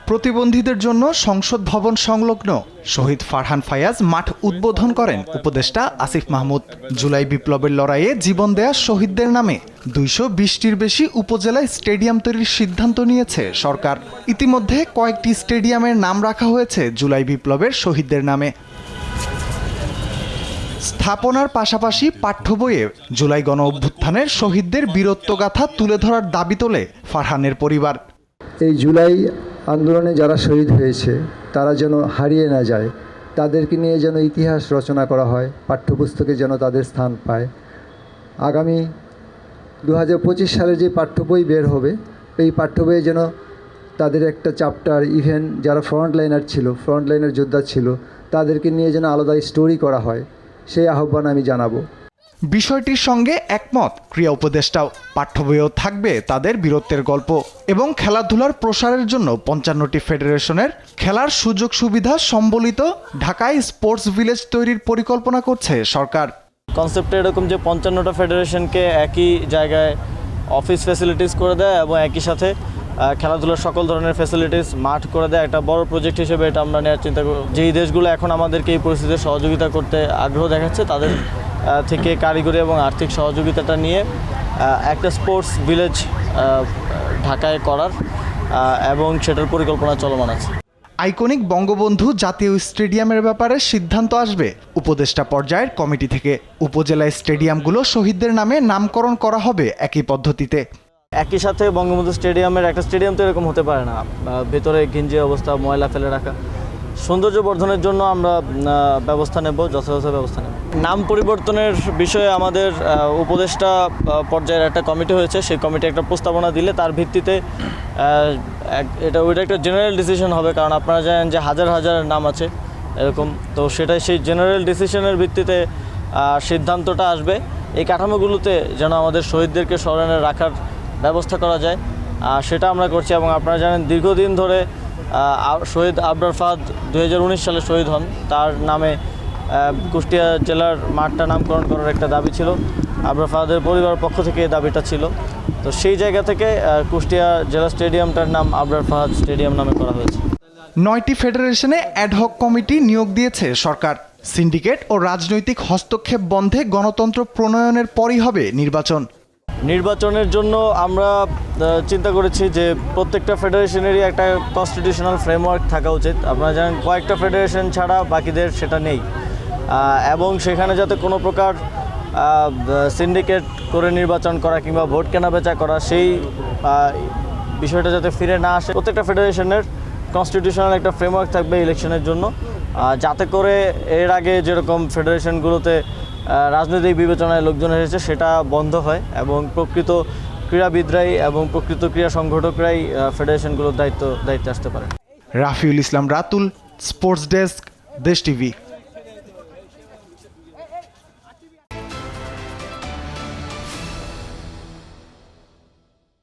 প্রতিবন্ধীদের জন্য সংসদ ভবন সংলগ্ন শহীদ ফারহান ফায়াজ মাঠ উদ্বোধন করেন উপদেষ্টা আসিফ মাহমুদ। জুলাই বিপ্লবের লড়াইয়ে জীবন দেয়া শহীদদের নামে 220টির বেশি উপজেলায় স্টেডিয়াম তৈরির সিদ্ধান্ত নিয়েছে সরকার। ইতিমধ্যে কয়েকটি স্টেডিয়ামের নাম রাখা হয়েছে জুলাই বিপ্লবের শহীদদের নামে। স্থাপনার পাশাপাশি পাঠ্য বইয়ে জুলাই গণ অভ্যুত্থানের শহীদদের বীরত্বগাথা তুলে ধরার দাবি তোলে ফারহানের পরিবার। এই জুলাই আন্দোলনে যারা শহীদ হয়েছে তারা যেন হারিয়ে না যায়, তাদেরকে নিয়ে যেন ইতিহাস রচনা করা হয়, পাঠ্যপুস্তকে যেন তাদের স্থান পায়। আগামী 2025 সালে যে পাঠ্য বই বের হবে, এই পাঠ্য বইয়ে যেন তাদের একটা চ্যাপ্টার, ইভেন যারা ফ্রন্টলাইনের যোদ্ধা ছিল তাদেরকে নিয়ে যেন আলাদা স্টোরি করা হয়, সেই আহ্বান আমি জানাবো। বিষয়টির সঙ্গে একমত ক্রীড়া উপদেষ্টাও। পাঠ্য বইয়েও থাকবে তাদের বীরত্বের গল্প এবং খেলাধুলার প্রসারের জন্য 55টি ফেডারেশনের খেলার সুযোগ সুবিধা সম্বলিত ঢাকায় স্পোর্টস ভিলেজ তৈরির পরিকল্পনা করছে সরকার। কনসেপ্টটা এরকম যে 55টা ফেডারেশনকে একই জায়গায় অফিস ফ্যাসিলিটিস করে দেয় এবং একই সাথে খেলাধুলার সকল ধরনের ফ্যাসিলিটিস মাঠ করে দেয়। একটা বড় প্রজেক্ট হিসেবে এটা আমরা নেওয়ার চিন্তা করি। যেই দেশগুলো এখন আমাদেরকে এই পরিস্থিতিতে সহযোগিতা করতে আগ্রহ দেখাচ্ছে তাদের থেকে কারিগরি এবং আর্থিক সহযোগিতাটা নিয়ে একটা স্পোর্টস ভিলেজ ঢাকায় করার এবং সেটার পরিকল্পনা চলমান আছে। আইকনিক বঙ্গবন্ধু জাতীয় স্টেডিয়ামের ব্যাপারে সিদ্ধান্ত আসবে উপদেষ্টা পর্যায়ের কমিটি থেকে। উপজেলায় স্টেডিয়ামগুলো শহীদদের নামে নামকরণ করা হবে একই পদ্ধতিতে। একই সাথে বঙ্গবন্ধু স্টেডিয়ামের একটা স্টেডিয়াম তো এরকম হতে পারে না, ভেতরে ঘিঞ্জি অবস্থা, ময়লা ফেলে রাখা। সৌন্দর্য বর্ধনের জন্য আমরা ব্যবস্থা নেব, যথাযথ ব্যবস্থা নেব। নাম পরিবর্তনের বিষয়ে আমাদের উপদেষ্টা পর্যায়ের একটা কমিটি হয়েছে, সেই কমিটি একটা প্রস্তাবনা দিলে তার ভিত্তিতে ওইটা একটা জেনারেল ডিসিশন হবে। কারণ আপনারা জানেন যে হাজার হাজার নাম আছে এরকম, তো সেটাই সেই জেনারেল ডিসিশনের ভিত্তিতে সিদ্ধান্তটা আসবে। এই কাঠামোগুলোতে যেন আমাদের শহীদদেরকে স্মরণে রাখার ব্যবস্থা করা যায়, সেটা আমরা করছি। এবং আপনারা জানেন দীর্ঘদিন ধরে শহীদ আবরার ফাহাদ 2019 সালে শহীদ হন, তার নামে কুষ্টিয়া জেলার মাঠটা নামকরণ করার একটা দাবি ছিল। আবরার ফাহাদের পরিবারের পক্ষ থেকে এই দাবিটা ছিল, তো সেই জায়গা থেকে কুষ্টিয়া জেলা স্টেডিয়ামটার নাম আবরার ফাহাদ স্টেডিয়াম নামে করা হয়েছে। 9টি ফেডারেশনে অ্যাডহক কমিটি নিয়োগ দিয়েছে সরকার। সিন্ডিকেট ও রাজনৈতিক হস্তক্ষেপ বন্ধে গণতন্ত্র প্রণয়নের পরই হবে নির্বাচন। নির্বাচনের জন্য আমরা চিন্তা করেছি যে প্রত্যেকটা ফেডারেশনেরই একটা কনস্টিটিউশনাল ফ্রেমওয়ার্ক থাকা উচিত। আপনারা জানেন কয়েকটা ফেডারেশন ছাড়া বাকিদের সেটা নেই, এবং সেখানে যাতে কোনো প্রকার সিন্ডিকেট করে নির্বাচন করা কিংবা ভোট কেনাবেচা করা সেই বিষয়টা যাতে ফিরে না আসে। প্রত্যেকটা ফেডারেশনের কনস্টিটিউশনাল একটা ফ্রেমওয়ার্ক থাকবে ইলেকশনের জন্য, যাতে করে এর আগে যেরকম ফেডারেশনগুলোতে রাজনৈতিক বিবেচনায় লোকজন এসেছে সেটা বন্ধ হয় এবং প্রকৃত ক্রীড়াবিদরাই এবং প্রকৃত ক্রীড়া সংগঠকরাই ফেডারেশনগুলোর দায়িত্বে আসতে পারে। রাফিউল ইসলাম রাতুল, স্পোর্টস ডেস্ক, দেশ টিভি।